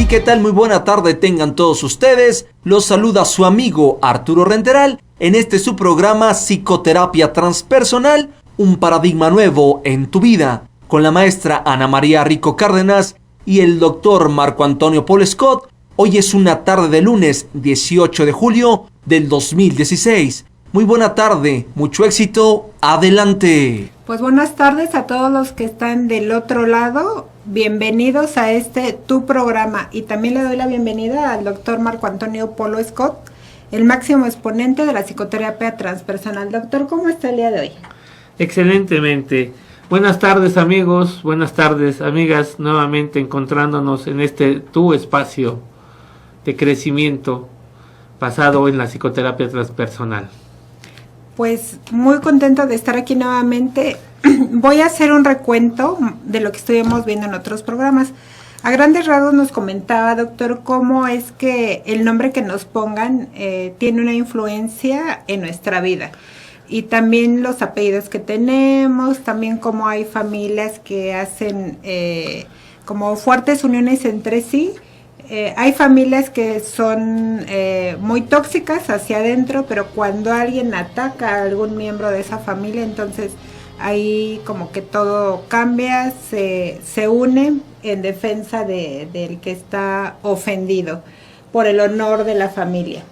¿qué tal? Muy buena tarde tengan todos ustedes. Los saluda su amigo Arturo Renteral en este su programa Psicoterapia Transpersonal, un paradigma nuevo en tu vida, con la maestra Ana María Rico Cárdenas y el doctor Marco Antonio Paul Scott. Hoy es una tarde de lunes 18 de julio del 2016. Muy buena tarde, mucho éxito, adelante. Pues buenas tardes a todos los que están del otro lado. Bienvenidos a tu programa, y también le doy la bienvenida al doctor Marco Antonio Polo Scott, el máximo exponente de la psicoterapia transpersonal. Doctor, ¿cómo está el día de hoy? Excelentemente. Buenas tardes, amigos, buenas tardes, amigas, nuevamente encontrándonos en tu espacio de crecimiento basado en la psicoterapia transpersonal. Pues muy contento de estar aquí nuevamente. Voy a hacer un recuento de lo que estuvimos viendo en otros programas. A grandes rasgos nos comentaba, doctor, cómo es que el nombre que nos pongan tiene una influencia en nuestra vida. Y también los apellidos que tenemos, también cómo hay familias que hacen como fuertes uniones entre sí. Hay familias que son muy tóxicas hacia adentro, pero cuando alguien ataca a algún miembro de esa familia, entonces ahí como que todo cambia, se une en defensa del que está ofendido por el honor de la familia.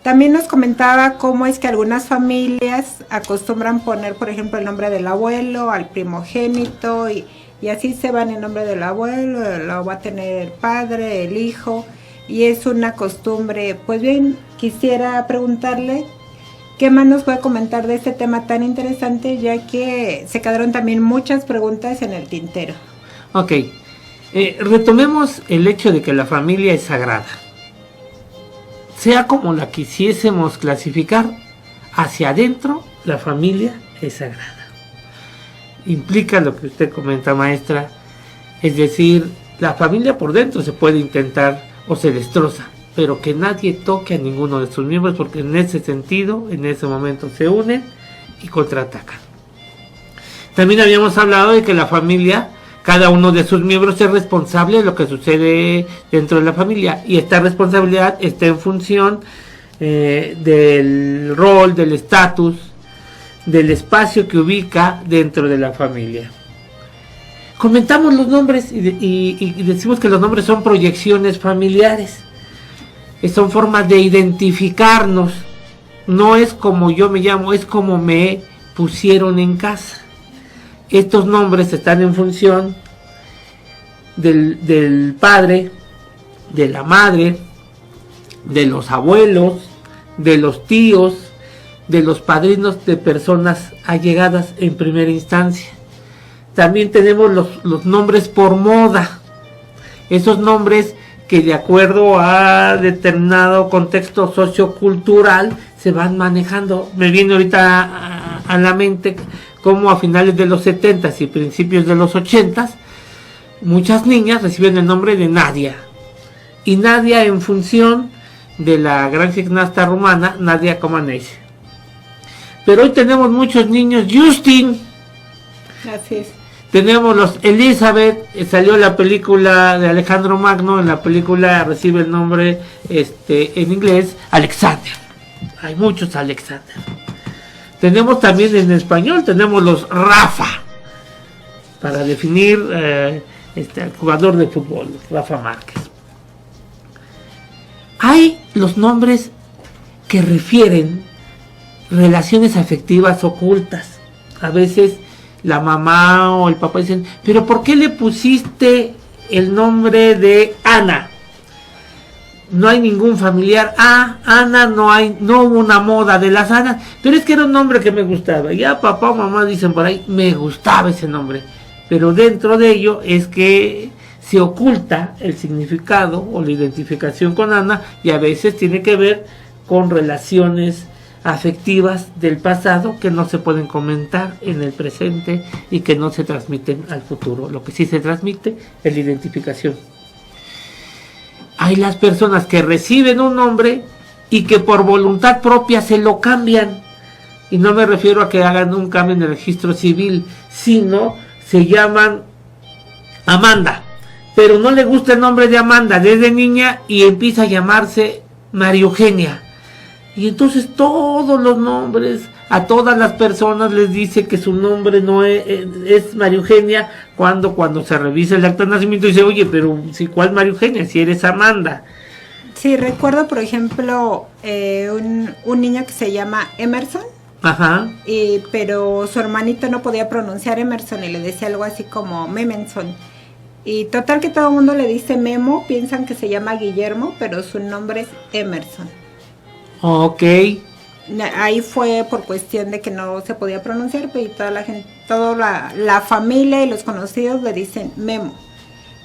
También nos comentaba cómo es que algunas familias acostumbran poner, por ejemplo, el nombre del abuelo, al primogénito, y así se van el nombre del abuelo, lo va a tener el padre, el hijo, y es una costumbre. Pues bien, quisiera preguntarle qué más nos puede comentar de este tema tan interesante, ya que se quedaron también muchas preguntas en el tintero. Ok, retomemos el hecho de que la familia es sagrada. Sea como la quisiésemos clasificar, hacia adentro la familia es sagrada. Implica lo que usted comenta, maestra, es decir, la familia por dentro se puede intentar o se destroza, pero que nadie toque a ninguno de sus miembros, porque en ese sentido, en ese momento se unen y contraatacan. También habíamos hablado de que la familia, cada uno de sus miembros es responsable de lo que sucede dentro de la familia, y esta responsabilidad está en función del rol, del estatus, del espacio que ubica dentro de la familia. Comentamos los nombres y decimos que los nombres son proyecciones familiares. Son formas de identificarnos. No es como yo me llamo, es como me pusieron en casa. Estos nombres están en función del padre, de la madre, de los abuelos, de los tíos, de los padrinos de personas allegadas en primera instancia. También tenemos los nombres por moda. Esos nombres que de acuerdo a determinado contexto sociocultural se van manejando. Me viene ahorita a la mente cómo a finales de los 70s y principios de los 80s muchas niñas reciben el nombre de Nadia. Y Nadia en función de la gran gimnasta rumana Nadia Comaneci. Pero hoy tenemos muchos niños Justin. Así es. Tenemos los Elizabeth. Salió la película de Alejandro Magno. En la película recibe el nombre en inglés Alexander. Hay muchos Alexander. Tenemos también en español, tenemos los Rafa, para definir al jugador de fútbol, Rafa Márquez. Hay los nombres que refieren relaciones afectivas ocultas. A veces la mamá o el papá dicen, pero ¿por qué le pusiste el nombre de Ana? No hay ningún familiar. Ana, no hubo una moda de las Anas, pero es que era un nombre que me gustaba. Ya papá o mamá dicen por ahí, me gustaba ese nombre, pero dentro de ello es que se oculta el significado o la identificación con Ana, y a veces tiene que ver con relaciones afectivas del pasado que no se pueden comentar en el presente y que no se transmiten al futuro. Lo que sí se transmite es la identificación. Hay las personas que reciben un nombre y que por voluntad propia se lo cambian. Y no me refiero a que hagan un cambio en el registro civil, sino se llaman Amanda, pero no le gusta el nombre de Amanda desde niña y empieza a llamarse María Eugenia. Y entonces todos los nombres, a todas las personas les dice que su nombre no es María Eugenia, cuando se revisa el acta de nacimiento dice, oye, pero si ¿cuál María Eugenia? Si eres Amanda. Sí, recuerdo, por ejemplo, un niño que se llama Emerson. Ajá. Pero su hermanito no podía pronunciar Emerson y le decía algo así como Memenson. Y total que todo el mundo le dice Memo, piensan que se llama Guillermo, pero su nombre es Emerson. Ok. Ahí fue por cuestión de que no se podía pronunciar, pero toda la gente, toda la familia y los conocidos le dicen Memo.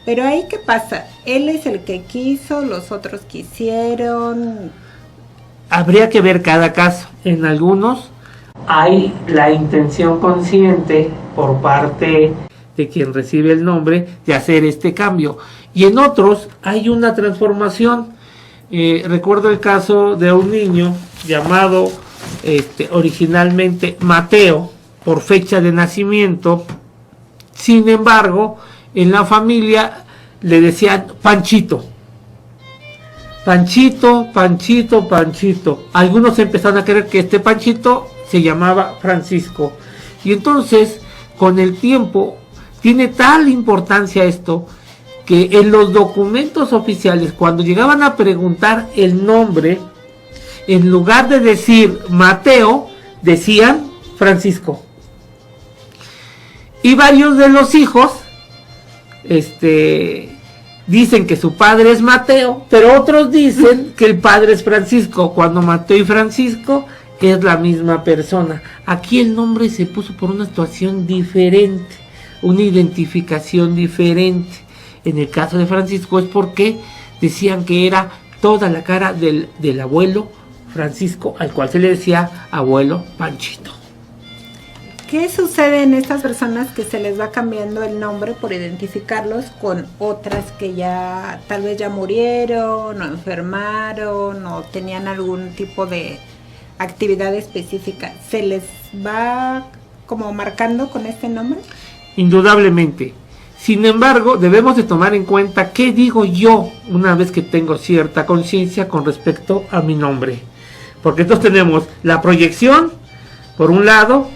Pero ahí, ¿qué pasa? Él es el que quiso, los otros quisieron. Habría que ver cada caso. En algunos hay la intención consciente por parte de quien recibe el nombre de hacer este cambio. Y en otros hay una transformación. Recuerdo el caso de un niño llamado originalmente Mateo por fecha de nacimiento. Sin embargo, en la familia le decían Panchito. Panchito, Panchito, Panchito. Algunos empezaron a creer que este Panchito se llamaba Francisco. Y entonces, con el tiempo, tiene tal importancia esto, que en los documentos oficiales, cuando llegaban a preguntar el nombre, en lugar de decir Mateo, decían Francisco. Y varios de los hijos dicen que su padre es Mateo, pero otros dicen que el padre es Francisco, cuando Mateo y Francisco es la misma persona. Aquí el nombre se puso por una situación diferente, una identificación diferente. En el caso de Francisco es porque decían que era toda la cara del abuelo Francisco, al cual se le decía abuelo Panchito. ¿Qué sucede en estas personas que se les va cambiando el nombre por identificarlos con otras que ya tal vez ya murieron o enfermaron o tenían algún tipo de actividad específica? ¿Se les va como marcando con este nombre? Indudablemente. Sin embargo, debemos de tomar en cuenta qué digo yo una vez que tengo cierta conciencia con respecto a mi nombre. Porque entonces tenemos la proyección, por un lado,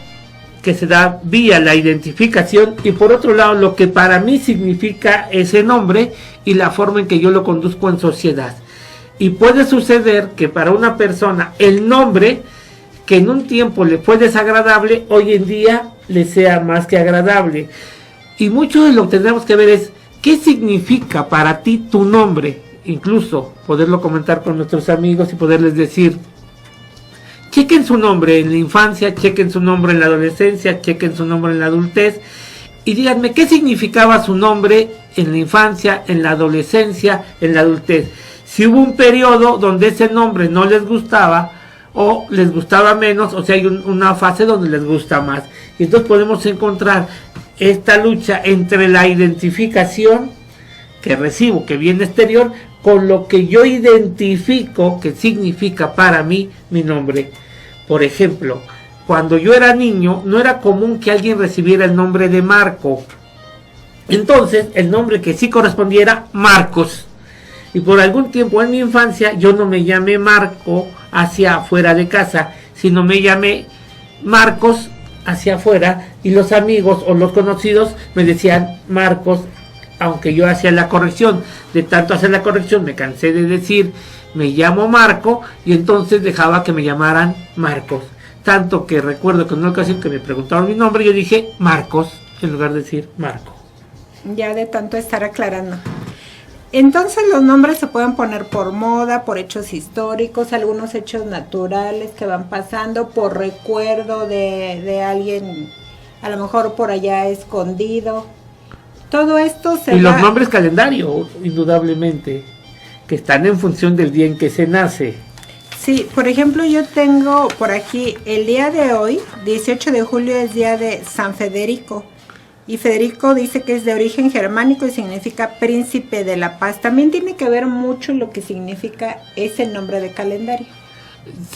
que se da vía la identificación, y por otro lado lo que para mí significa ese nombre y la forma en que yo lo conduzco en sociedad. Y puede suceder que para una persona el nombre que en un tiempo le fue desagradable, hoy en día le sea más que agradable. Y mucho de lo que tenemos que ver es qué significa para ti tu nombre, incluso poderlo comentar con nuestros amigos y poderles decir: chequen su nombre en la infancia, chequen su nombre en la adolescencia, chequen su nombre en la adultez y díganme qué significaba su nombre en la infancia, en la adolescencia, en la adultez. Si hubo un periodo donde ese nombre no les gustaba o les gustaba menos, o sea, hay una fase donde les gusta más. Y entonces podemos encontrar esta lucha entre la identificación que recibo, que viene exterior, con lo que yo identifico que significa para mí mi nombre. Por ejemplo, cuando yo era niño, no era común que alguien recibiera el nombre de Marco. Entonces, el nombre que sí correspondía era Marcos. Y por algún tiempo en mi infancia, yo no me llamé Marco hacia afuera de casa, sino me llamé Marcos hacia afuera, y los amigos o los conocidos me decían Marcos, aunque yo hacía la corrección. De tanto hacer la corrección, me cansé de decir me llamo Marco, y entonces dejaba que me llamaran Marcos. Tanto que recuerdo que en una ocasión que me preguntaron mi nombre, yo dije Marcos en lugar de decir Marco. Ya de tanto estar aclarando. Entonces los nombres se pueden poner por moda, por hechos históricos, algunos hechos naturales que van pasando, por recuerdo de alguien, a lo mejor por allá escondido. Todo esto se y los nombres calendario, indudablemente, que están en función del día en que se nace. Sí, por ejemplo, yo tengo por aquí el día de hoy, 18 de julio, es día de San Federico. Y Federico dice que es de origen germánico y significa príncipe de la paz. También tiene que ver mucho lo que significa ese nombre de calendario.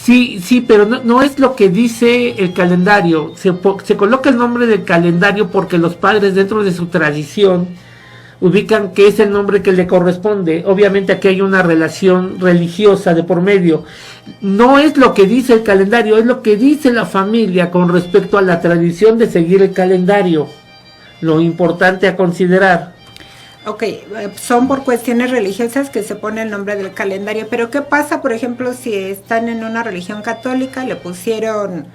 Sí, pero no es lo que dice el calendario. Se coloca el nombre del calendario porque los padres, dentro de su tradición, ubican que es el nombre que le corresponde. Obviamente aquí hay una relación religiosa de por medio. No es lo que dice el calendario, es lo que dice la familia con respecto a la tradición de seguir el calendario. Lo importante a considerar. Ok, son por cuestiones religiosas que se pone el nombre del calendario, pero ¿qué pasa, por ejemplo, si están en una religión católica, le pusieron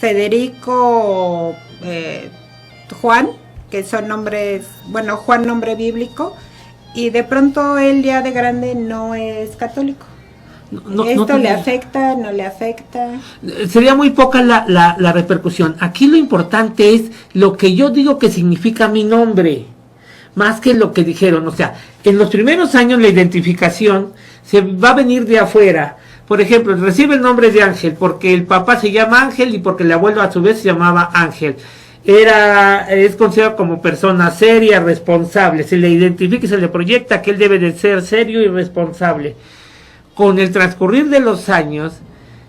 Federico, Juan, que son nombres, bueno, Juan nombre bíblico, y de pronto él ya de grande no es católico? ¿Esto le afecta, no le afecta? Sería muy poca la repercusión. Aquí lo importante es lo que yo digo que significa mi nombre, más que lo que dijeron. O sea, en los primeros años la identificación se va a venir de afuera. Por ejemplo, recibe el nombre de Ángel porque el papá se llama Ángel y porque el abuelo a su vez se llamaba Ángel. Es considerado como persona seria, responsable. Se le identifica y se le proyecta que él debe de ser serio y responsable. Con el transcurrir de los años,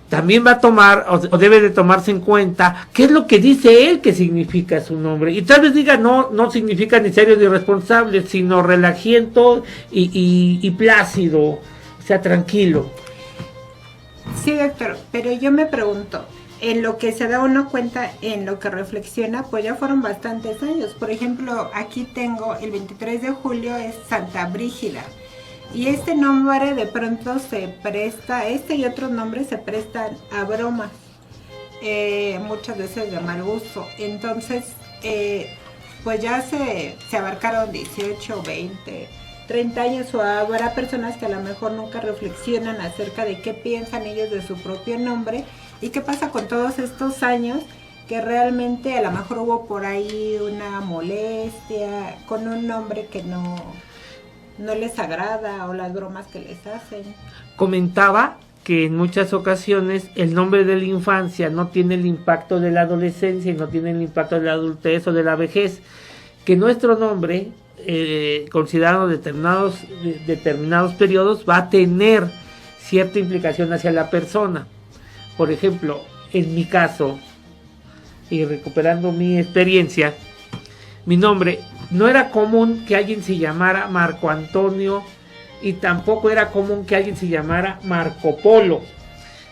también va a tomar, o debe de tomarse en cuenta, qué es lo que dice él que significa su nombre. Y tal vez diga, no significa ni serio ni responsable, sino relajiento y plácido, o sea, tranquilo. Sí, doctor, pero yo me pregunto, en lo que se da uno cuenta, en lo que reflexiona, pues ya fueron bastantes años. Por ejemplo, aquí tengo el 23 de julio es Santa Brígida. Y este nombre de pronto se presta, este y otros nombres se prestan a bromas, muchas veces de mal gusto. Entonces, pues ya se abarcaron 18, 20, 30 años, o habrá personas que a lo mejor nunca reflexionan acerca de qué piensan ellos de su propio nombre y qué pasa con todos estos años que realmente a lo mejor hubo por ahí una molestia con un nombre que no les agrada, o las bromas que les hacen. Comentaba que en muchas ocasiones el nombre de la infancia no tiene el impacto de la adolescencia y no tiene el impacto de la adultez o de la vejez, que nuestro nombre, considerado determinados periodos, va a tener cierta implicación hacia la persona. Por ejemplo, en mi caso, y recuperando mi experiencia, mi nombre, no era común que alguien se llamara Marco Antonio y tampoco era común que alguien se llamara Marco Polo.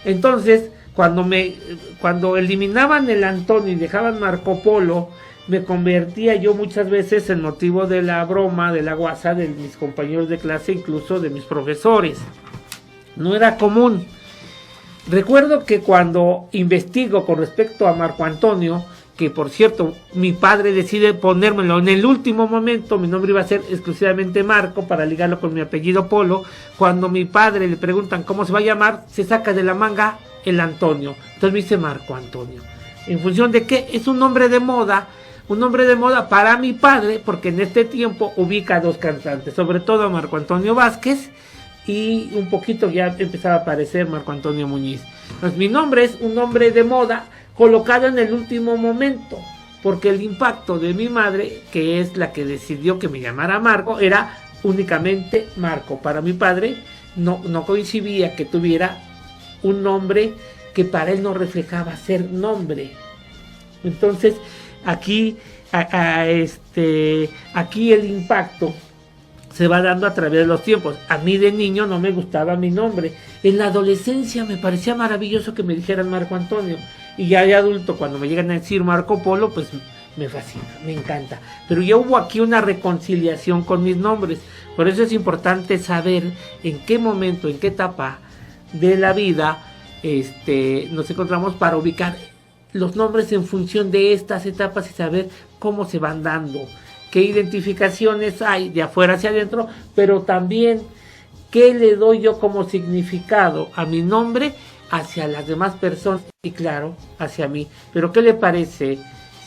Entonces, cuando eliminaban el Antonio y dejaban Marco Polo, me convertía yo muchas veces en motivo de la broma, de la guasa de mis compañeros de clase, incluso de mis profesores. No era común. Recuerdo que cuando investigo con respecto a Marco Antonio, que por cierto, mi padre decide ponérmelo en el último momento, mi nombre iba a ser exclusivamente Marco para ligarlo con mi apellido Polo. Cuando mi padre le preguntan cómo se va a llamar, se saca de la manga el Antonio. Entonces me dice Marco Antonio. ¿En función de qué? Es un nombre de moda para mi padre, porque en este tiempo ubica a dos cantantes, sobre todo a Marco Antonio Vázquez, y un poquito ya empezaba a aparecer Marco Antonio Muñiz. Entonces mi nombre es un nombre de moda, colocado en el último momento, porque el impacto de mi madre, que es la que decidió que me llamara Marco, era únicamente Marco. Para mi padre no coincidía que tuviera un nombre que para él no reflejaba ser nombre. Entonces aquí aquí el impacto se va dando a través de los tiempos. A mí de niño no me gustaba mi nombre. En la adolescencia me parecía maravilloso que me dijeran Marco Antonio. Y ya de adulto, cuando me llegan a decir Marco Polo, pues me fascina, me encanta. Pero ya hubo aquí una reconciliación con mis nombres. Por eso es importante saber en qué momento, en qué etapa de la vida nos encontramos para ubicar los nombres en función de estas etapas y saber cómo se van dando, qué identificaciones hay de afuera hacia adentro, pero también qué le doy yo como significado a mi nombre hacia las demás personas y claro, hacia mí. Pero ¿qué le parece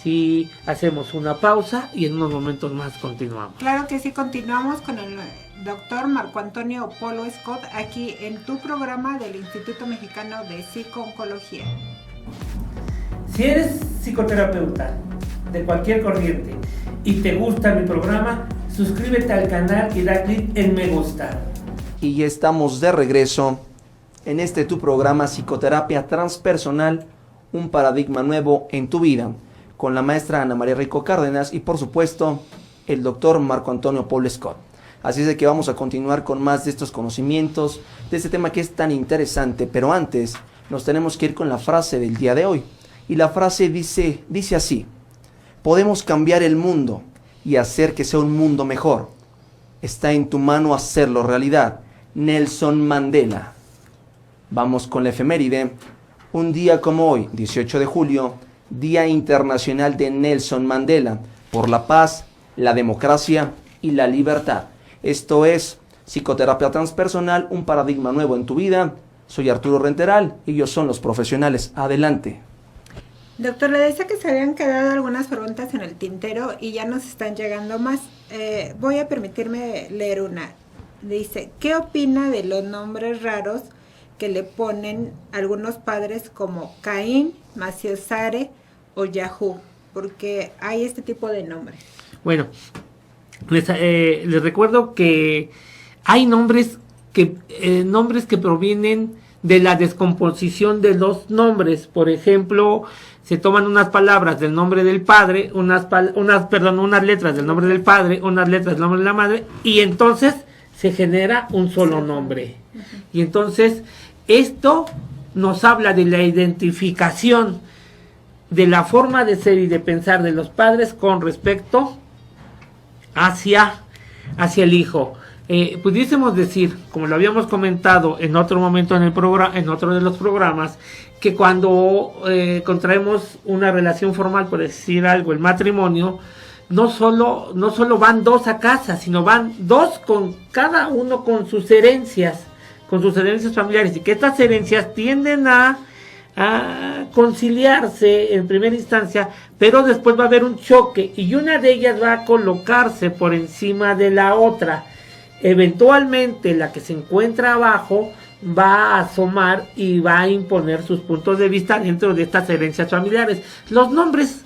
si hacemos una pausa y en unos momentos más continuamos? Claro que sí, continuamos con el doctor Marco Antonio Polo Scott aquí en tu programa del Instituto Mexicano de Psico-Oncología. Si eres psicoterapeuta de cualquier corriente y te gusta mi programa, suscríbete al canal y da clic en me gusta. Y ya estamos de regreso en tu programa Psicoterapia Transpersonal, un paradigma nuevo en tu vida, con la maestra Ana María Rico Cárdenas y por supuesto el doctor Marco Antonio Paul Scott. Así es de que vamos a continuar con más de estos conocimientos, de este tema que es tan interesante, pero antes nos tenemos que ir con la frase del día de hoy. Y la frase dice así: podemos cambiar el mundo y hacer que sea un mundo mejor. Está en tu mano hacerlo realidad. Nelson Mandela. Vamos con la efeméride. Un día como hoy, 18 de julio, Día Internacional de Nelson Mandela, por la paz, la democracia y la libertad. Esto es Psicoterapia Transpersonal, un paradigma nuevo en tu vida. Soy Arturo Renteral y ellos son los profesionales. Adelante. Doctor, le decía que se habían quedado algunas preguntas en el tintero y ya nos están llegando más. Voy a permitirme leer una. Dice, ¿qué opina de los nombres raros que le ponen algunos padres como Caín, Maciosare o Yahoo? Porque hay este tipo de nombres. Bueno, les recuerdo que hay nombres que provienen de la descomposición de los nombres. Por ejemplo, se toman unas palabras del nombre del padre, unas letras del nombre del padre, unas letras del nombre de la madre, y entonces se genera un solo nombre. Y entonces esto nos habla de la identificación de la forma de ser y de pensar de los padres con respecto hacia el hijo. Pudiésemos decir, como lo habíamos comentado en otro momento en otro de los programas, que cuando contraemos una relación formal, por decir algo, el matrimonio, no solo van dos a casa, sino van dos con cada uno con sus herencias familiares, y que estas herencias tienden a conciliarse en primera instancia, pero después va a haber un choque y una de ellas va a colocarse por encima de la otra. Eventualmente la que se encuentra abajo va a asomar y va a imponer sus puntos de vista dentro de estas herencias familiares. Los nombres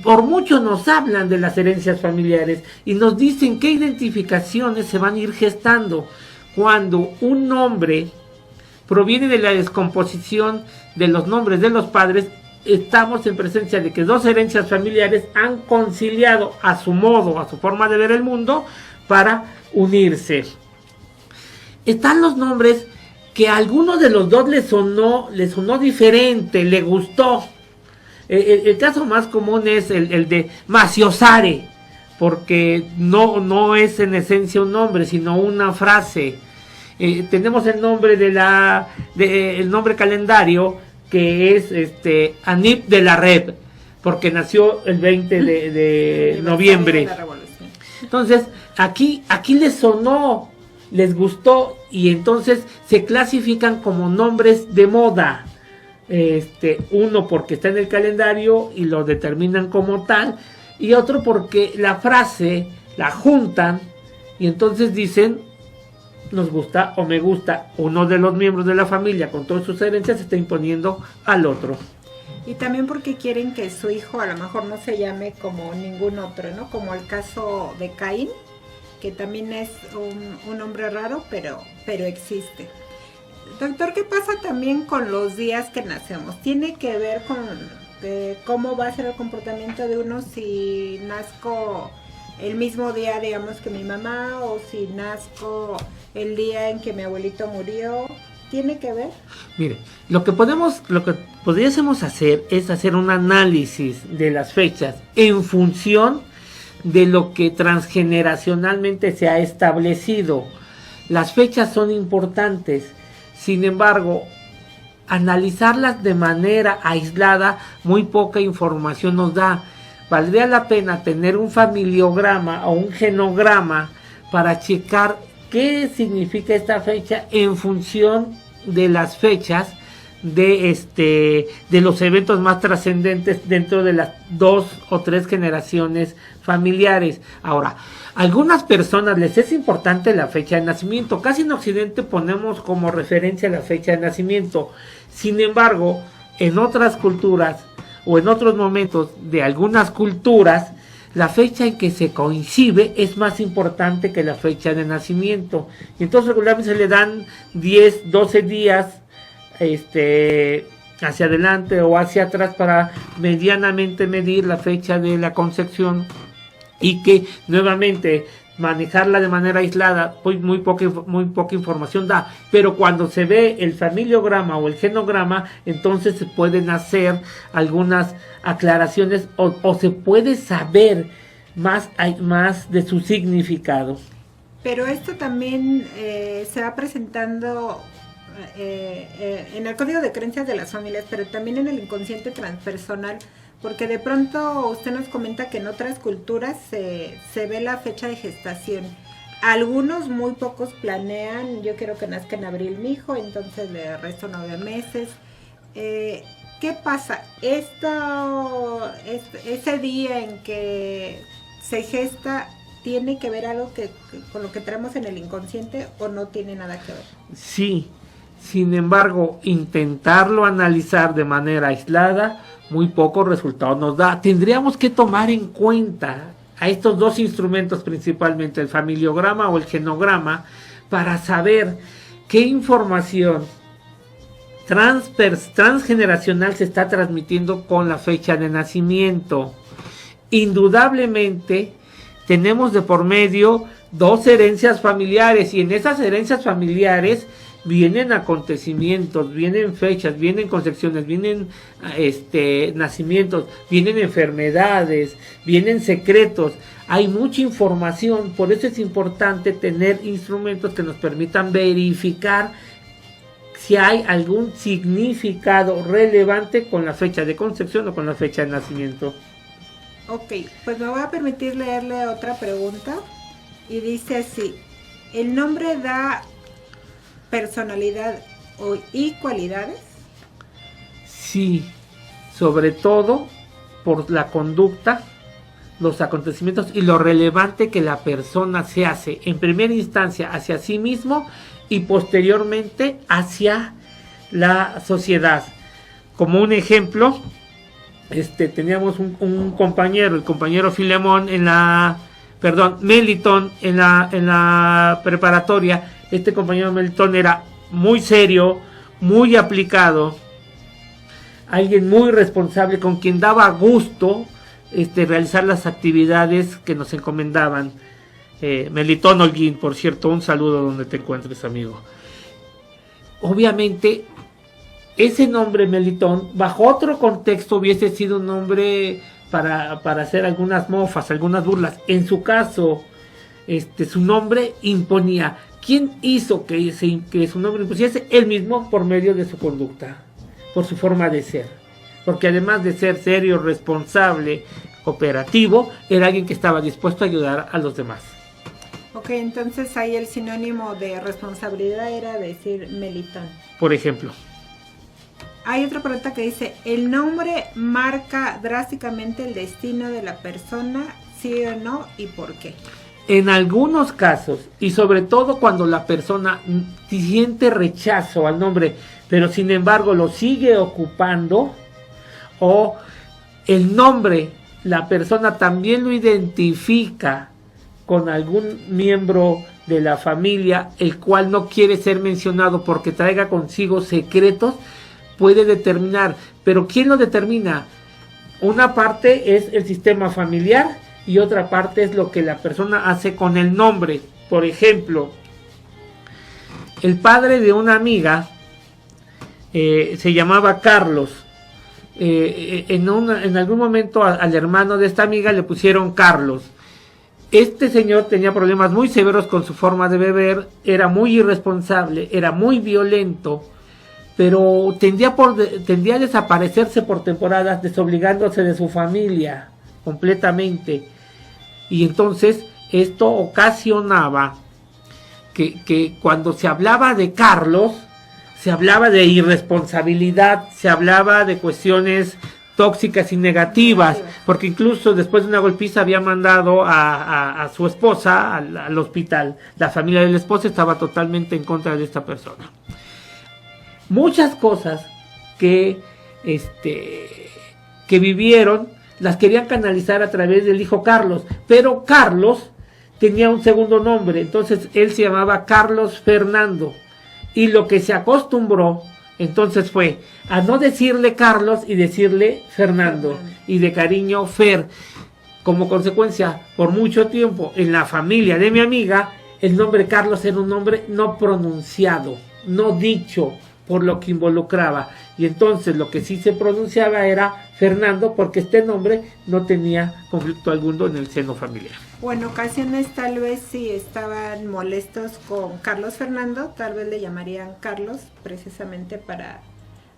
por mucho nos hablan de las herencias familiares y nos dicen qué identificaciones se van a ir gestando. Cuando un nombre proviene de la descomposición de los nombres de los padres, estamos en presencia de que dos herencias familiares han conciliado a su modo, a su forma de ver el mundo, para unirse. Están los nombres que a alguno de los dos le sonó diferente, le gustó. El caso más común es el de Maciosare, porque no es en esencia un nombre, sino una frase. Tenemos el nombre el nombre calendario, que es Anip de la Red, porque nació el 20 de noviembre. Entonces, aquí les sonó, les gustó, y entonces se clasifican como nombres de moda. Uno porque está en el calendario y lo determinan como tal, y otro porque la frase la juntan y entonces dicen nos gusta o me gusta. Uno de los miembros de la familia con todas sus herencias se está imponiendo al otro. Y también porque quieren que su hijo a lo mejor no se llame como ningún otro, ¿no? Como el caso de Caín, que también es un nombre raro, pero existe. Doctor, ¿qué pasa también con los días que nacemos? ¿Tiene que ver con cómo va a ser el comportamiento de uno si nazco el mismo día, digamos, que mi mamá, o si nazco el día en que mi abuelito murió? ¿Tiene que ver? Mire, lo que podríamos hacer es hacer un análisis de las fechas en función de lo que transgeneracionalmente se ha establecido. Las fechas son importantes, sin embargo, analizarlas de manera aislada, muy poca información nos da. Valdría la pena tener un familiograma o un genograma para checar qué significa esta fecha en función de las fechas de los eventos más trascendentes dentro de las 2 o 3 generaciones familiares. Ahora, a algunas personas les es importante la fecha de nacimiento. Casi en Occidente ponemos como referencia la fecha de nacimiento. Sin embargo, en otras culturas o en otros momentos de algunas culturas, la fecha en que se coincide es más importante que la fecha de nacimiento. Y entonces regularmente se le dan 10, 12 días hacia adelante o hacia atrás para medianamente medir la fecha de la concepción y que nuevamente manejarla de manera aislada, pues muy poca información da, pero cuando se ve el familiograma o el genograma, entonces se pueden hacer algunas aclaraciones o se puede saber más de su significado. Pero esto también se va presentando en el código de creencias de las familias, pero también en el inconsciente transpersonal, porque de pronto usted nos comenta que en otras culturas se ve la fecha de gestación. Algunos, muy pocos, planean, yo quiero que nazca en abril mi hijo, entonces le resto 9 meses. ¿Qué pasa? Ese día en que se gesta, ¿tiene que ver algo con lo que traemos en el inconsciente o no tiene nada que ver? Sí, sin embargo, intentarlo analizar de manera aislada, muy pocos resultados nos da. Tendríamos que tomar en cuenta a estos dos instrumentos principalmente, el familiograma o el genograma, para saber qué información transgeneracional se está transmitiendo con la fecha de nacimiento. Indudablemente tenemos de por medio 2 herencias familiares, y en esas herencias familiares vienen acontecimientos, vienen fechas, vienen concepciones, vienen nacimientos, vienen enfermedades, vienen secretos. Hay mucha información, por eso es importante tener instrumentos que nos permitan verificar si hay algún significado relevante con la fecha de concepción o con la fecha de nacimiento. Ok, pues me voy a permitir leerle otra pregunta y dice así: ¿el nombre da personalidad y cualidades? Sí, sobre todo por la conducta, los acontecimientos y lo relevante que la persona se hace en primera instancia hacia sí mismo y posteriormente hacia la sociedad. Como un ejemplo, teníamos un compañero, el compañero Filemón Melitón en la preparatoria. Este compañero Melitón era muy serio, muy aplicado, alguien muy responsable, con quien daba gusto realizar las actividades que nos encomendaban. Melitón Holguín, por cierto, un saludo donde te encuentres, amigo. Obviamente, ese nombre Melitón, bajo otro contexto, hubiese sido un nombre para hacer algunas mofas, algunas burlas. En su caso, su nombre imponía. ¿Quién hizo que su nombre impusiese? Él mismo, por medio de su conducta, por su forma de ser. Porque además de ser serio, responsable, cooperativo, era alguien que estaba dispuesto a ayudar a los demás. Ok, entonces ahí el sinónimo de responsabilidad era decir Melitón. Por ejemplo. Hay otra pregunta que dice: ¿el nombre marca drásticamente el destino de la persona, sí o no, y por qué? En algunos casos, y sobre todo cuando la persona siente rechazo al nombre, pero sin embargo lo sigue ocupando, o el nombre, la persona también lo identifica con algún miembro de la familia, el cual no quiere ser mencionado porque traiga consigo secretos, puede determinar. Pero ¿quién lo determina? Una parte es el sistema familiar y otra parte es lo que la persona hace con el nombre. Por ejemplo, el padre de una amiga se llamaba Carlos. En algún momento al hermano de esta amiga le pusieron Carlos. Este señor tenía problemas muy severos con su forma de beber, era muy irresponsable, era muy violento, pero tendía a desaparecerse por temporadas, desobligándose de su familia completamente. Y entonces esto ocasionaba que cuando se hablaba de Carlos, se hablaba de irresponsabilidad, se hablaba de cuestiones tóxicas y negativas, porque incluso después de una golpiza había mandado a su esposa al hospital. La familia del esposo estaba totalmente en contra de esta persona. Muchas cosas que vivieron las querían canalizar a través del hijo Carlos, pero Carlos tenía un segundo nombre, entonces él se llamaba Carlos Fernando, y lo que se acostumbró entonces fue a no decirle Carlos y decirle Fernando, y de cariño Fer. Como consecuencia, por mucho tiempo en la familia de mi amiga, el nombre Carlos era un nombre no pronunciado, no dicho, por lo que involucraba. Y entonces lo que sí se pronunciaba era Fernando, porque este nombre no tenía conflicto alguno en el seno familiar. O en ocasiones tal vez si estaban molestos con Carlos Fernando, tal vez le llamarían Carlos precisamente para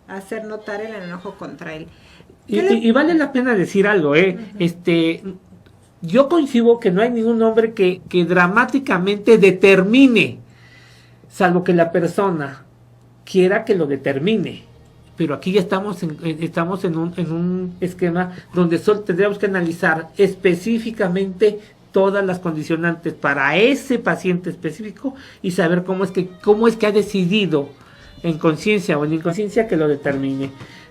hacer notar el enojo contra él. Y vale la pena decir algo, Uh-huh. Yo coincido que no hay ningún nombre que dramáticamente determine, salvo que la persona quiera que lo determine. Pero aquí ya estamos en un esquema donde solo tendríamos que analizar específicamente todas las condicionantes para ese paciente específico y saber cómo es que ha decidido en conciencia o en inconsciencia que lo determine.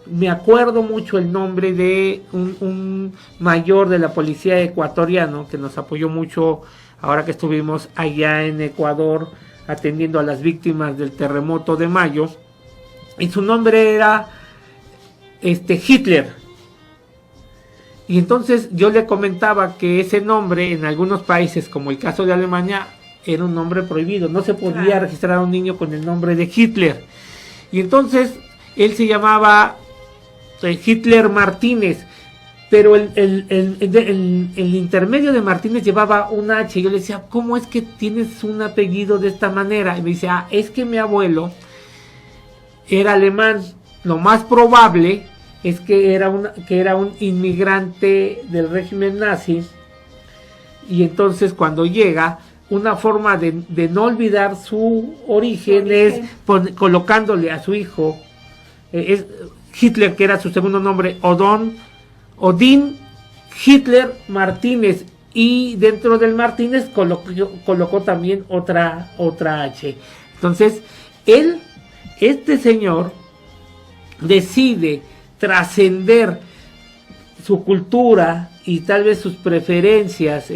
Me acuerdo mucho el nombre de un mayor de la policía ecuatoriano que nos apoyó mucho ahora que estuvimos allá en Ecuador atendiendo a las víctimas del terremoto de mayo, y su nombre era Hitler. Y entonces yo le comentaba que ese nombre en algunos países, como el caso de Alemania, era un nombre prohibido, no se podía registrar a un niño con el nombre de Hitler. Y entonces él se llamaba Hitler Martínez, pero el intermedio de Martínez llevaba una H. Yo le decía, ¿cómo es que tienes un apellido de esta manera? Y me dice, es que mi abuelo era alemán. Lo más probable es que era un inmigrante del régimen nazi, y entonces cuando llega, una forma de no olvidar su origen es colocándole a su hijo Hitler, que era su segundo nombre, Odín Hitler Martínez, y dentro del Martínez colocó también otra H. Entonces este señor decide trascender su cultura y tal vez sus preferencias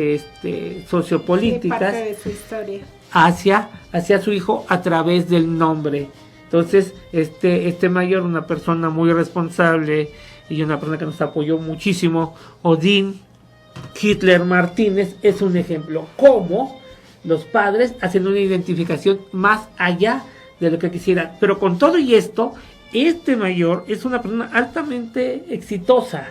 sociopolíticas, parte de su historia, hacia su hijo a través del nombre. Entonces este mayor, una persona muy responsable y una persona que nos apoyó muchísimo, Odín Hitler Martínez, es un ejemplo cómo los padres hacen una identificación más allá de lo que quisieran. Pero con todo y esto, este mayor es una persona altamente exitosa.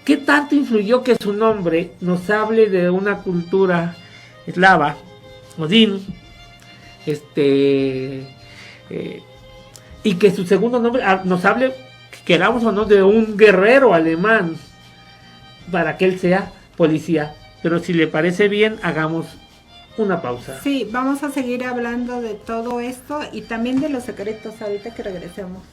¿Qué tanto influyó que su nombre nos hable de una cultura eslava, Odín, y que su segundo nombre nos hable, queramos o no, de un guerrero alemán, para que él sea policía? Pero si le parece bien, hagamos una pausa. Sí, vamos a seguir hablando de todo esto y también de los secretos ahorita que regresemos.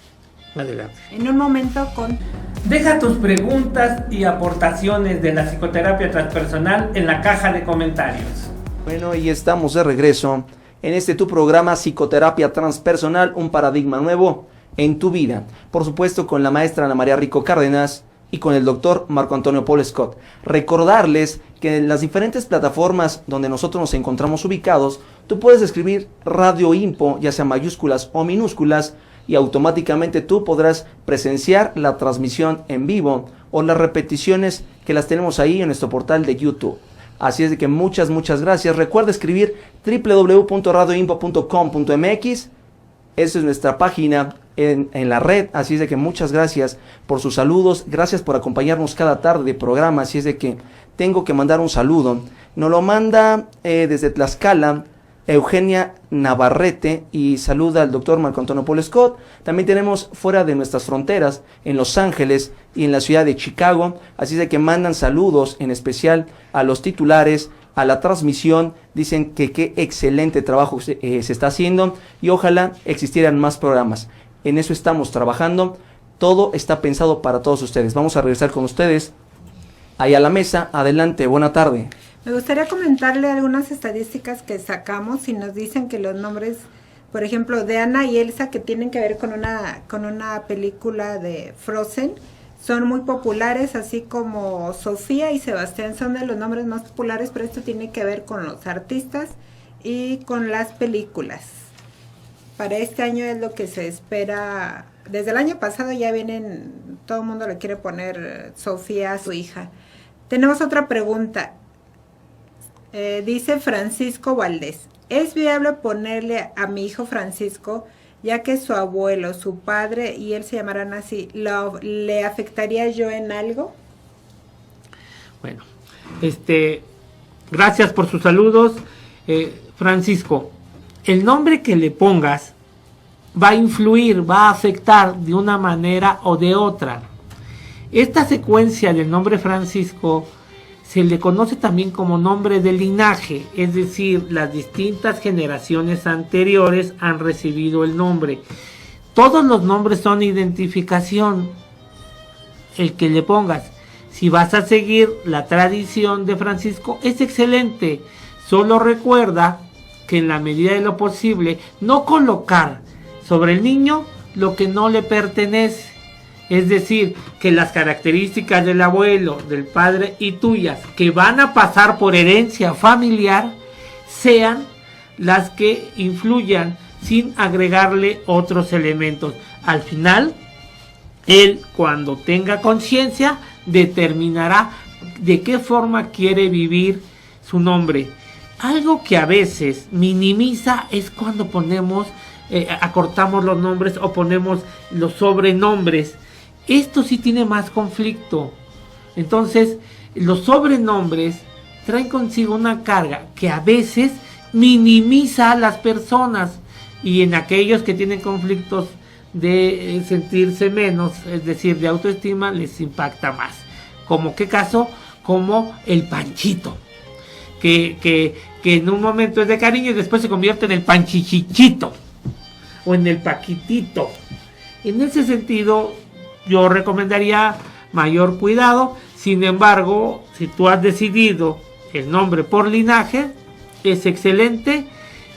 Adelante. En un momento con... Deja tus preguntas y aportaciones de la psicoterapia transpersonal en la caja de comentarios. Bueno, y estamos de regreso en tu programa Psicoterapia Transpersonal, un paradigma nuevo en tu vida. Por supuesto, con la maestra Ana María Rico Cárdenas y con el doctor Marco Antonio Paul Scott. Recordarles que en las diferentes plataformas donde nosotros nos encontramos ubicados, tú puedes escribir Radio Info, ya sea mayúsculas o minúsculas, y automáticamente tú podrás presenciar la transmisión en vivo o las repeticiones que las tenemos ahí en nuestro portal de YouTube. Así es de que muchas gracias. Recuerda escribir www.radioinfo.com.mx. Esa es nuestra página en la red. Así es de que muchas gracias por sus saludos. Gracias por acompañarnos cada tarde de programa. Así es de que tengo que mandar un saludo. Nos lo manda desde Tlaxcala Eugenia Navarrete, y saluda al doctor Marco Antonio Paul Scott. También tenemos fuera de nuestras fronteras, en Los Ángeles y en la ciudad de Chicago. Así de que mandan saludos en especial a los titulares, a la transmisión. Dicen que qué excelente trabajo se está haciendo y ojalá existieran más programas. En eso estamos trabajando. Todo está pensado para todos ustedes. Vamos a regresar con ustedes ahí a la mesa. Adelante, buena tarde. Me gustaría comentarle algunas estadísticas que sacamos y nos dicen que los nombres, por ejemplo, de Anna y Elsa, que tienen que ver con una película de Frozen, son muy populares, así como Sofía y Sebastián son de los nombres más populares, pero esto tiene que ver con los artistas y con las películas. Para este año es lo que se espera. Desde el año pasado ya vienen, todo el mundo le quiere poner Sofía a su hija. Tenemos otra pregunta. Dice Francisco Valdés. ¿Es viable ponerle a mi hijo Francisco, ya que su abuelo, su padre y él se llamarán así? ¿Le afectaría yo en algo? Bueno, gracias por sus saludos. Francisco, el nombre que le pongas va a influir, va a afectar de una manera o de otra. Esta secuencia del nombre Francisco se le conoce también como nombre de linaje, es decir, las distintas generaciones anteriores han recibido el nombre. Todos los nombres son identificación, el que le pongas. Si vas a seguir la tradición de Francisco, es excelente. Solo recuerda que en la medida de lo posible, no colocar sobre el niño lo que no le pertenece. Es decir, que las características del abuelo, del padre y tuyas, que van a pasar por herencia familiar, sean las que influyan sin agregarle otros elementos. Al final, él, cuando tenga conciencia, determinará de qué forma quiere vivir su nombre. Algo que a veces minimiza es cuando acortamos los nombres o ponemos los sobrenombres. Esto sí tiene más conflicto. Entonces, los sobrenombres traen consigo una carga que a veces minimiza a las personas, y en aquellos que tienen conflictos de sentirse menos, es decir, de autoestima, les impacta más. ¿Como qué caso? Como el Panchito, que en un momento es de cariño y después se convierte en el Panchichichito o en el Paquitito. En ese sentido, yo recomendaría mayor cuidado. Sin embargo, si tú has decidido el nombre por linaje, es excelente.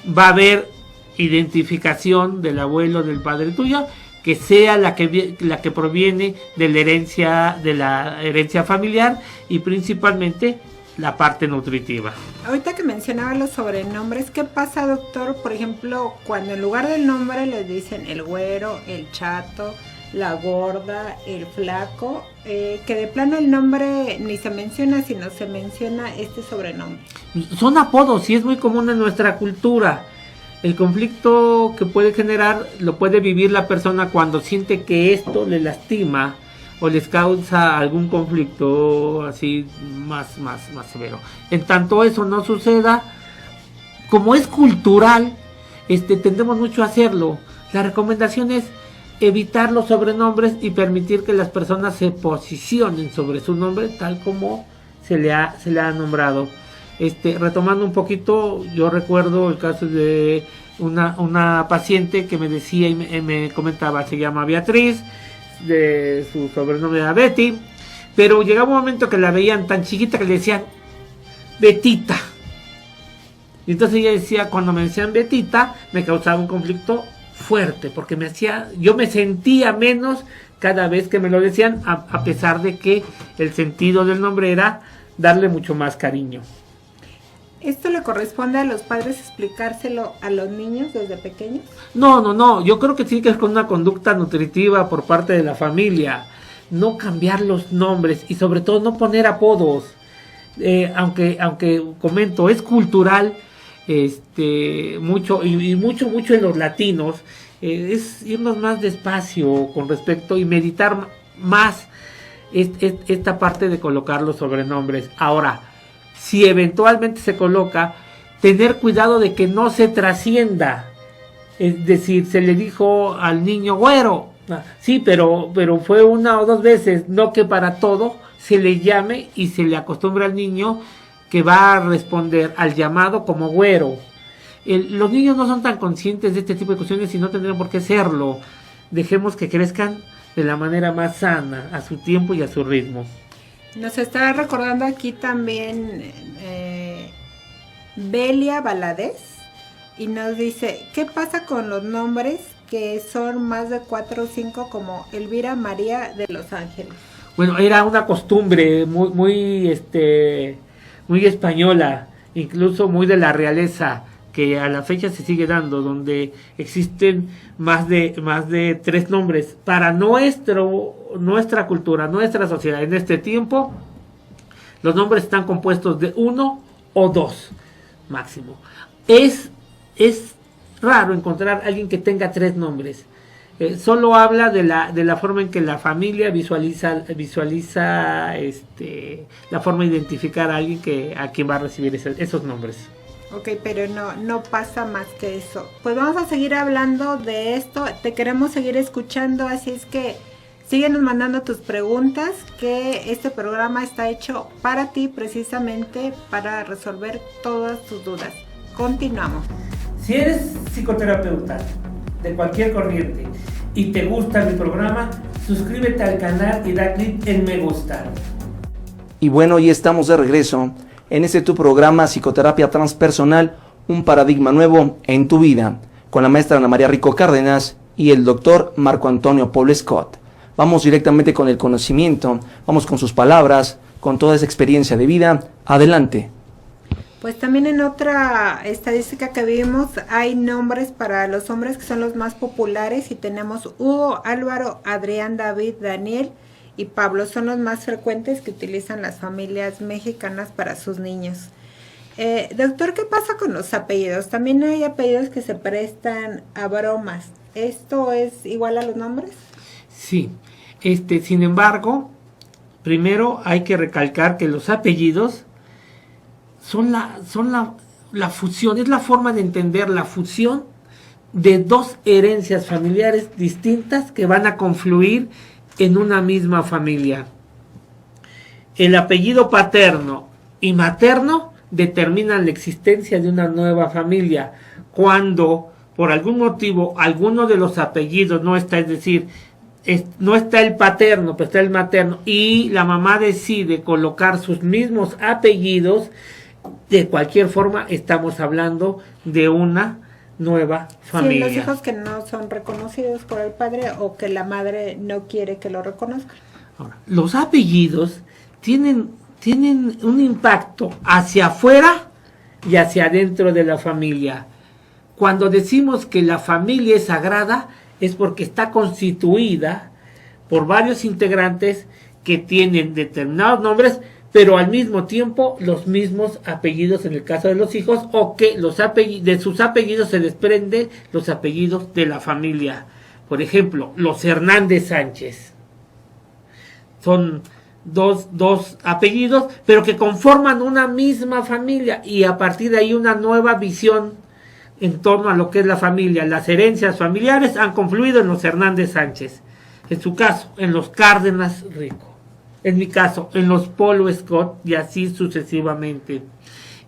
Va a haber identificación del abuelo, del padre tuyo, que sea la que proviene de la herencia familiar, y principalmente la parte nutritiva. Ahorita que mencionaba los sobrenombres, ¿qué pasa, doctor? Por ejemplo, cuando en lugar del nombre les dicen el güero, el chato, la gorda, el flaco, que de plano el nombre ni se menciona, sino se menciona este sobrenombre. Son apodos y es muy común en nuestra cultura. El conflicto que puede generar lo puede vivir la persona cuando siente que esto le lastima o les causa algún conflicto así más severo. En tanto eso no suceda, como es cultural, tendemos mucho a hacerlo. La recomendación es evitar los sobrenombres y permitir que las personas se posicionen sobre su nombre tal como se le ha nombrado. Retomando un poquito, yo recuerdo el caso de una paciente que me decía y me comentaba, se llama Beatriz, de su sobrenombre era Betty, pero llegaba un momento que la veían tan chiquita que le decían Betita, y entonces ella decía, cuando me decían Betita me causaba un conflicto fuerte, porque yo me sentía menos cada vez que me lo decían, a pesar de que el sentido del nombre era darle mucho más cariño. ¿Esto le corresponde a los padres explicárselo a los niños desde pequeños? No, yo creo que tiene que ver con una conducta nutritiva por parte de la familia, no cambiar los nombres y sobre todo no poner apodos, aunque comento, es cultural, mucho en los latinos, es irnos más despacio con respecto y meditar más esta parte de colocar los sobrenombres. Ahora, si eventualmente se coloca, tener cuidado de que no se trascienda. Es decir, se le dijo al niño güero, sí, pero fue una o dos veces, no que para todo se le llame y se le acostumbre al niño que va a responder al llamado como güero. Los niños no son tan conscientes de este tipo de cuestiones y no tendrían por qué serlo. Dejemos que crezcan de la manera más sana, a su tiempo y a su ritmo. Nos está recordando aquí también Belia Valadez, y nos dice, ¿qué pasa con los nombres que son más de 4 o 5, como Elvira María de Los Ángeles? Bueno, era una costumbre muy española, incluso muy de la realeza, que a la fecha se sigue dando, donde existen más de 3 nombres. Para nuestra cultura, nuestra sociedad, en este tiempo, Los nombres están compuestos de 1 o 2 máximo. Es raro encontrar a alguien que tenga 3 nombres. Solo habla de la forma en que la familia visualiza la forma de identificar a alguien a quien va a recibir esos nombres. Ok, pero no pasa más que eso. Pues vamos a seguir hablando de esto. Te queremos seguir escuchando, así es que síguenos mandando tus preguntas, que este programa está hecho para ti, precisamente para resolver todas tus dudas. Continuamos. Si eres psicoterapeuta de cualquier corriente y te gusta mi programa, suscríbete al canal y da clic en me gusta. Y bueno, ya estamos de regreso en tu programa Psicoterapia Transpersonal, un paradigma nuevo en tu vida, con la maestra Ana María Rico Cárdenas y el doctor Marco Antonio Paul Scott. Vamos directamente con el conocimiento, vamos con sus palabras, con toda esa experiencia de vida. Adelante. Pues también en otra estadística que vimos hay nombres para los hombres que son los más populares, y tenemos Hugo, Álvaro, Adrián, David, Daniel y Pablo. Son los más frecuentes que utilizan las familias mexicanas para sus niños. Doctor, ¿qué pasa con los apellidos? También hay apellidos que se prestan a bromas. ¿Esto es igual a los nombres? Sí, sin embargo, primero hay que recalcar que los apellidos son la fusión, es la forma de entender la fusión de 2 herencias familiares distintas que van a confluir en una misma familia. El apellido paterno y materno determinan la existencia de una nueva familia. Cuando por algún motivo alguno de los apellidos no está, es decir, no está el paterno, pero está el materno, y la mamá decide colocar sus mismos apellidos, de cualquier forma estamos hablando de una nueva familia. Sí, los hijos que no son reconocidos por el padre o que la madre no quiere que lo reconozcan. Ahora, los apellidos tienen un impacto hacia afuera y hacia adentro de la familia. Cuando decimos que la familia es sagrada, es porque está constituida por varios integrantes que tienen determinados nombres, pero al mismo tiempo los mismos apellidos en el caso de los hijos, o que de sus apellidos se desprenden los apellidos de la familia. Por ejemplo, los Hernández Sánchez. Son dos apellidos, pero que conforman una misma familia, y a partir de ahí una nueva visión en torno a lo que es la familia. Las herencias familiares han confluido en los Hernández Sánchez. En su caso, en los Cárdenas Rico. En mi caso, en los Paul Scott, y así sucesivamente.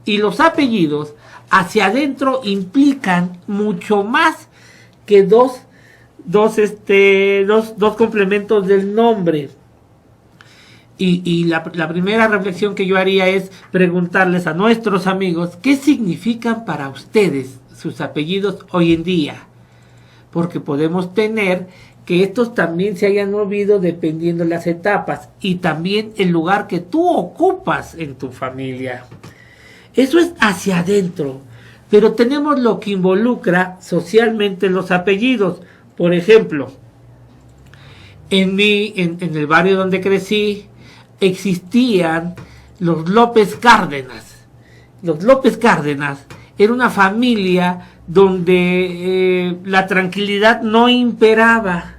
Y los apellidos hacia adentro implican mucho más que dos complementos del nombre. Y la primera reflexión que yo haría es preguntarles a nuestros amigos qué significan para ustedes sus apellidos hoy en día, porque podemos tener que estos también se hayan movido dependiendo de las etapas y también el lugar que tú ocupas en tu familia. Eso es hacia adentro, pero tenemos lo que involucra socialmente los apellidos. Por ejemplo, en el barrio donde crecí existían los López Cárdenas. Los López Cárdenas era una familia donde la tranquilidad no imperaba.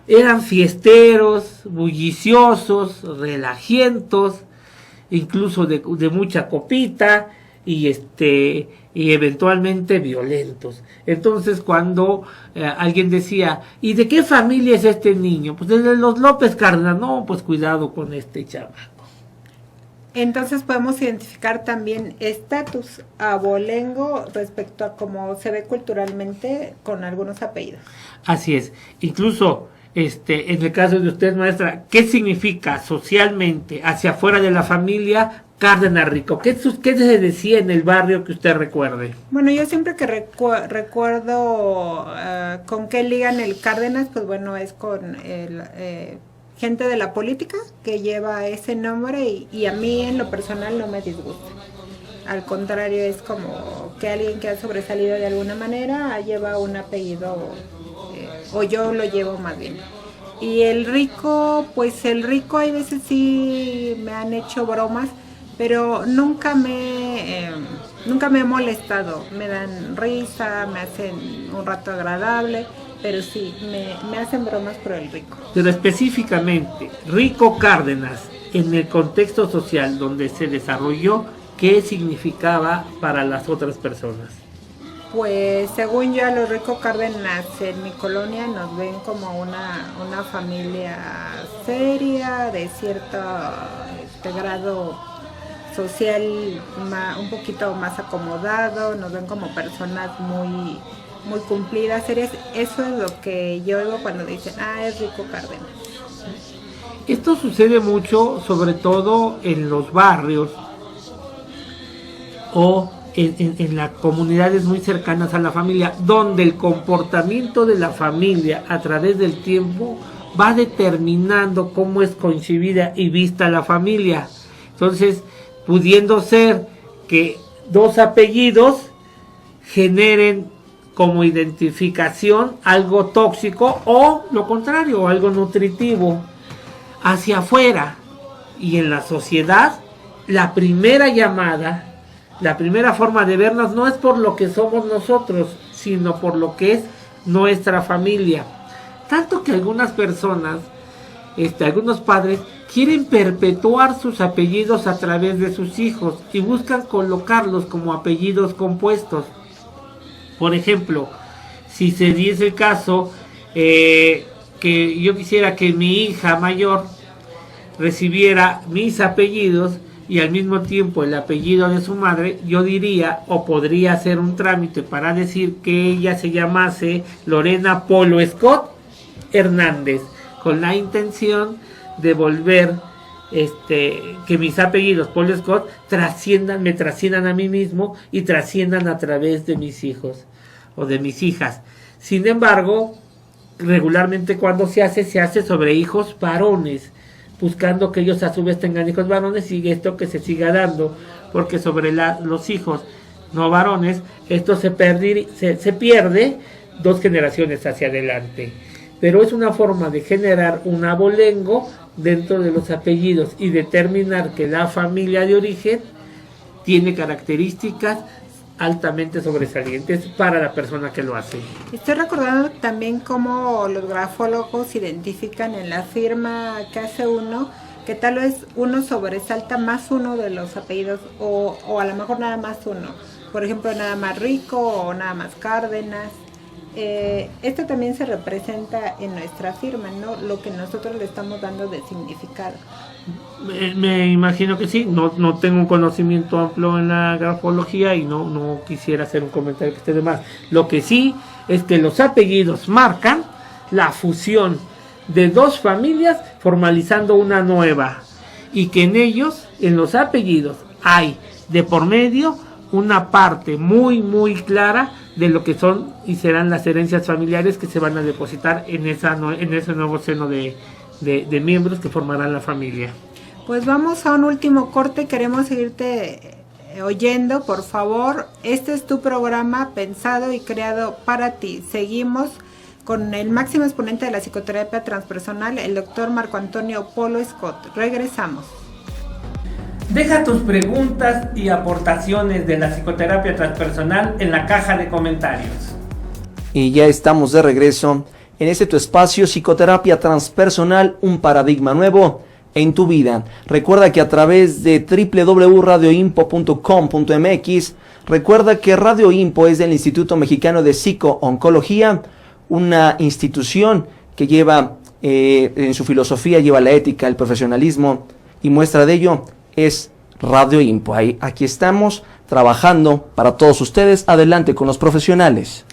Eran fiesteros, bulliciosos, relajientos, incluso de mucha copita y eventualmente violentos. Entonces, cuando alguien decía, ¿y de qué familia es este niño? Pues de los López Cárdenas. No, pues cuidado con este chamaco. Entonces podemos identificar también estatus abolengo respecto a cómo se ve culturalmente con algunos apellidos. Así es. Incluso en el caso de usted, maestra, ¿qué significa socialmente hacia afuera de la familia Cárdenas Rico? ¿Qué se decía en el barrio que usted recuerde? Bueno, yo siempre que recuerdo con qué ligan el Cárdenas, pues bueno, es con gente de la política que lleva ese nombre, y a mí en lo personal no me disgusta. Al contrario, es como que alguien que ha sobresalido de alguna manera lleva un apellido, o yo lo llevo más bien. Y el rico, pues el rico hay veces sí me han hecho bromas, pero nunca me he molestado. Me dan risa, me hacen un rato agradable, pero sí, me hacen bromas por el rico. Pero específicamente, Rico Cárdenas, en el contexto social donde se desarrolló, ¿qué significaba para las otras personas? Pues según yo, a los Rico Cárdenas en mi colonia nos ven como una familia seria, de cierto grado social, un poquito más acomodado, nos ven como personas muy cumplidas, serias. Eso es lo que yo oigo cuando dicen, es Rico Cárdenas. Esto sucede mucho, sobre todo en los barrios o en las comunidades muy cercanas a la familia, donde el comportamiento de la familia a través del tiempo va determinando cómo es concebida y vista la familia. Entonces, pudiendo ser que dos apellidos generen como identificación algo tóxico o lo contrario, algo nutritivo hacia afuera. Y en la sociedad, la primera llamada, la primera forma de vernos no es por lo que somos nosotros, sino por lo que es nuestra familia. Tanto que algunas personas, algunos padres, quieren perpetuar sus apellidos a través de sus hijos y buscan colocarlos como apellidos compuestos. Por ejemplo, si se diese el caso que yo quisiera que mi hija mayor recibiera mis apellidos y al mismo tiempo el apellido de su madre, yo diría o podría hacer un trámite para decir que ella se llamase Lorena Polo Scott Hernández, con la intención de volver que mis apellidos Polo Scott me trasciendan a mí mismo y trasciendan a través de mis hijos o de mis hijas. Sin embargo, regularmente cuando se hace sobre hijos varones, buscando que ellos a su vez tengan hijos varones y esto que se siga dando, porque sobre los hijos no varones, esto se pierde 2 generaciones hacia adelante. Pero es una forma de generar un abolengo dentro de los apellidos y determinar que la familia de origen tiene características altamente sobresalientes para la persona que lo hace. Estoy recordando también cómo los grafólogos identifican en la firma que hace uno, que tal vez uno sobresalta más uno de los apellidos o a lo mejor nada más uno. Por ejemplo, nada más Rico o nada más Cárdenas. Esto también se representa en nuestra firma, ¿no? Lo que nosotros le estamos dando de significado. Me imagino que sí, no tengo un conocimiento amplio en la grafología y no quisiera hacer un comentario que esté de más. Lo que sí es que los apellidos marcan la fusión de 2 familias formalizando una nueva y que en ellos, en los apellidos, hay de por medio una parte muy muy clara de lo que son y serán las herencias familiares que se van a depositar en ese nuevo seno de miembros que formarán la familia. Pues vamos a un último corte, queremos seguirte oyendo, por favor. Este es tu programa pensado y creado para ti. Seguimos con el máximo exponente de la psicoterapia transpersonal, el doctor Marco Antonio Polo Scott. Regresamos. Deja tus preguntas y aportaciones de la psicoterapia transpersonal en la caja de comentarios. Y ya estamos de regreso en tu espacio Psicoterapia Transpersonal, un paradigma nuevo en tu vida. Recuerda que a través de www.radioimpo.com.mx, recuerda que Radio Impo es del Instituto Mexicano de Psico-Oncología, una institución que lleva en su filosofía, lleva la ética, el profesionalismo, y muestra de ello es Radio Impo. Aquí estamos trabajando para todos ustedes. Adelante con los profesionales.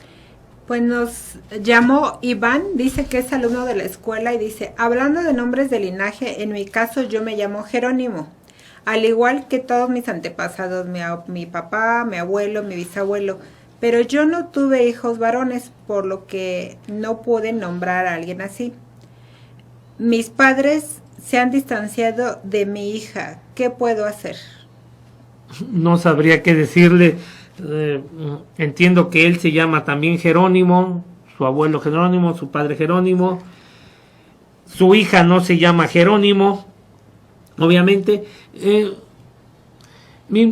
Pues nos llamó Iván, dice que es alumno de la escuela y dice, hablando de nombres de linaje, en mi caso yo me llamo Jerónimo, al igual que todos mis antepasados, mi papá, mi abuelo, mi bisabuelo, pero yo no tuve hijos varones, por lo que no pude nombrar a alguien así. Mis padres se han distanciado de mi hija, ¿qué puedo hacer? No sabría qué decirle. Entiendo que él se llama también Jerónimo, su abuelo Jerónimo, su padre Jerónimo. su hija no se llama Jerónimo, obviamente.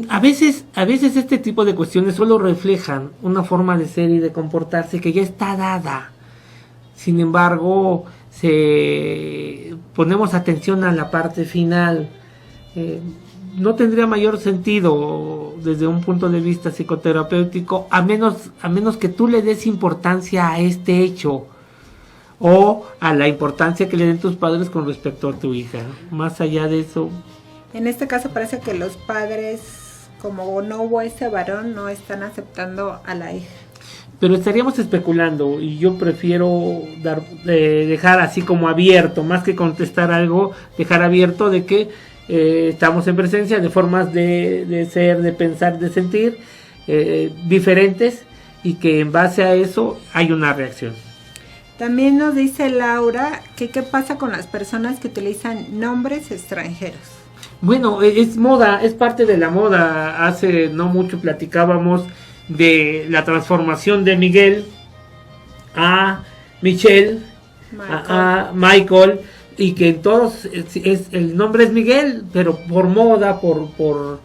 A veces este tipo de cuestiones solo reflejan una forma de ser y de comportarse que ya está dada. Sin embargo, ponemos atención a la parte final. No tendría mayor sentido desde un punto de vista psicoterapéutico, a menos que tú le des importancia a este hecho o a la importancia que le den tus padres con respecto a tu hija. Más allá de eso, en este caso parece que los padres, como no hubo ese varón, no están aceptando a la hija. Pero estaríamos especulando y yo prefiero dejar así como abierto, más que contestar algo, dejar abierto de que estamos en presencia de formas de ser, de pensar, de sentir diferentes, y que en base a eso hay una reacción. También nos dice Laura que qué pasa con las personas que utilizan nombres extranjeros. Bueno, es moda, es parte de la moda. Hace no mucho platicábamos de la transformación de Miguel a Michelle, a Michael, y que en todos el nombre es Miguel, pero por moda, por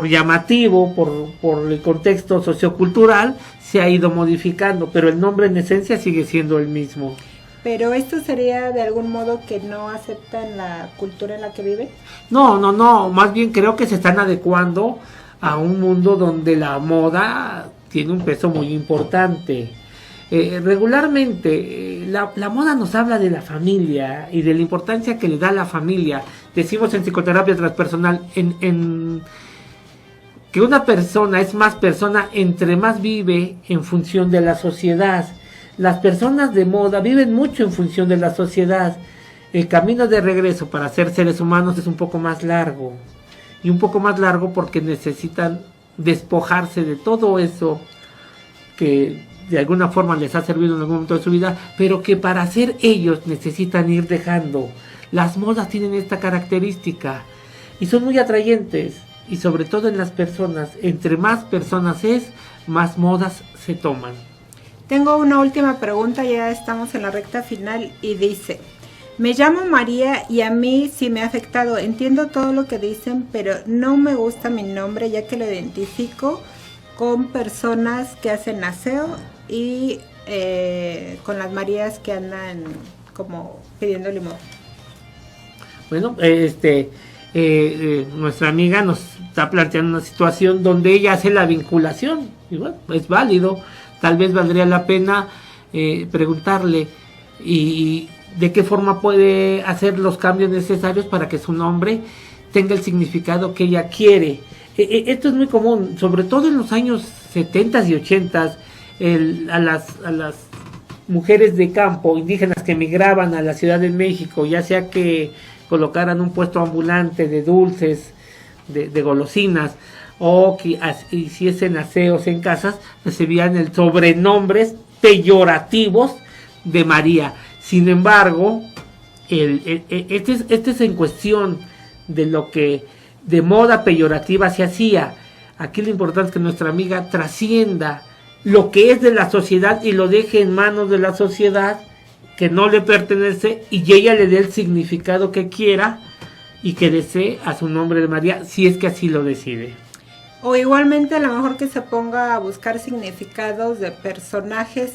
llamativo, por el contexto sociocultural, se ha ido modificando, pero el nombre en esencia sigue siendo el mismo. ¿Pero esto sería de algún modo que no aceptan la cultura en la que viven? No, más bien creo que se están adecuando a un mundo donde la moda tiene un peso muy importante. Regularmente la moda nos habla de la familia y de la importancia que le da la familia. Decimos en psicoterapia transpersonal que una persona es más persona entre más vive en función de la sociedad. Las personas de moda viven mucho en función de la sociedad. El camino de regreso para ser seres humanos es un poco más largo. Y un poco más largo porque necesitan despojarse de todo eso que de alguna forma les ha servido en algún momento de su vida, pero que para ser ellos necesitan ir dejando. Las modas tienen esta característica y son muy atrayentes, y sobre todo en las personas. Entre más personas más modas se toman. Tengo una última pregunta, ya estamos en la recta final, y dice: me llamo María y a mí sí me ha afectado. Entiendo todo lo que dicen, pero no me gusta mi nombre, ya que lo identifico con personas que hacen aseo y con las Marías que andan como pidiendo limón. Bueno, nuestra amiga nos está planteando una situación donde ella hace la vinculación, y bueno, es válido. Tal vez valdría la pena preguntarle y de qué forma puede hacer los cambios necesarios para que su nombre tenga el significado que ella quiere. Esto es muy común, sobre todo en los años 70 y 80, a las mujeres de campo, indígenas que emigraban a la Ciudad de México, ya sea que colocaran un puesto ambulante de dulces, de golosinas, o que hiciesen aseos en casas, recibían el sobrenombres peyorativos de María. Sin embargo, este es en cuestión de lo que de moda peyorativa se hacía. Aquí lo importante es que nuestra amiga trascienda lo que es de la sociedad y lo deje en manos de la sociedad, que no le pertenece, y ella le dé el significado que quiera y que desee a su nombre de María, si es que así lo decide. O igualmente a lo mejor que se ponga a buscar significados de personajes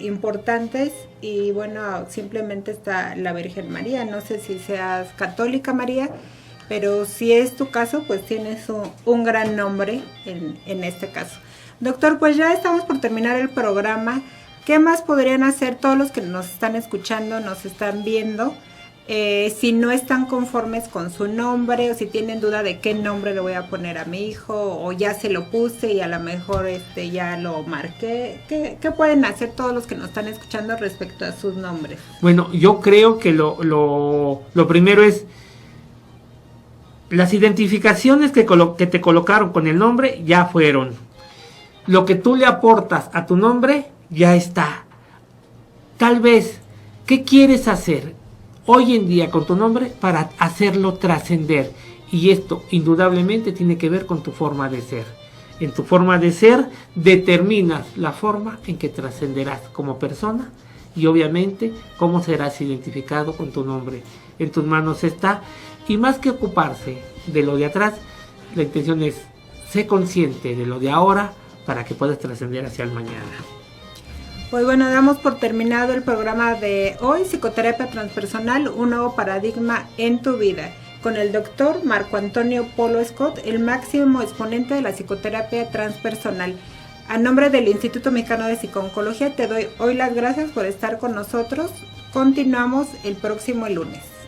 importantes, y bueno, simplemente está la Virgen María. No sé si seas católica, María, pero si es tu caso, pues tienes un gran nombre en este caso. Doctor, pues ya estamos por terminar el programa. ¿Qué más podrían hacer todos los que nos están escuchando, nos están viendo? Si no están conformes con su nombre, o si tienen duda de qué nombre le voy a poner a mi hijo, o ya se lo puse y a lo mejor ya lo marqué. ¿Qué pueden hacer todos los que nos están escuchando respecto a sus nombres? Bueno, yo creo que lo primero es las identificaciones que te colocaron con el nombre ya fueron. Lo que tú le aportas a tu nombre ya está. Tal vez, ¿qué quieres hacer hoy en día con tu nombre para hacerlo trascender? Y esto indudablemente tiene que ver con tu forma de ser. En tu forma de ser determinas la forma en que trascenderás como persona y obviamente cómo serás identificado con tu nombre. En tus manos está, y más que ocuparse de lo de atrás, la intención es ser consciente de lo de ahora para que puedas trascender hacia el mañana. Pues bueno, damos por terminado el programa de hoy, Psicoterapia Transpersonal, un nuevo paradigma en tu vida, con el doctor Marco Antonio Polo Scott, el máximo exponente de la psicoterapia transpersonal. A nombre del Instituto Mexicano de Psico-Oncología te doy hoy las gracias por estar con nosotros. Continuamos el próximo lunes.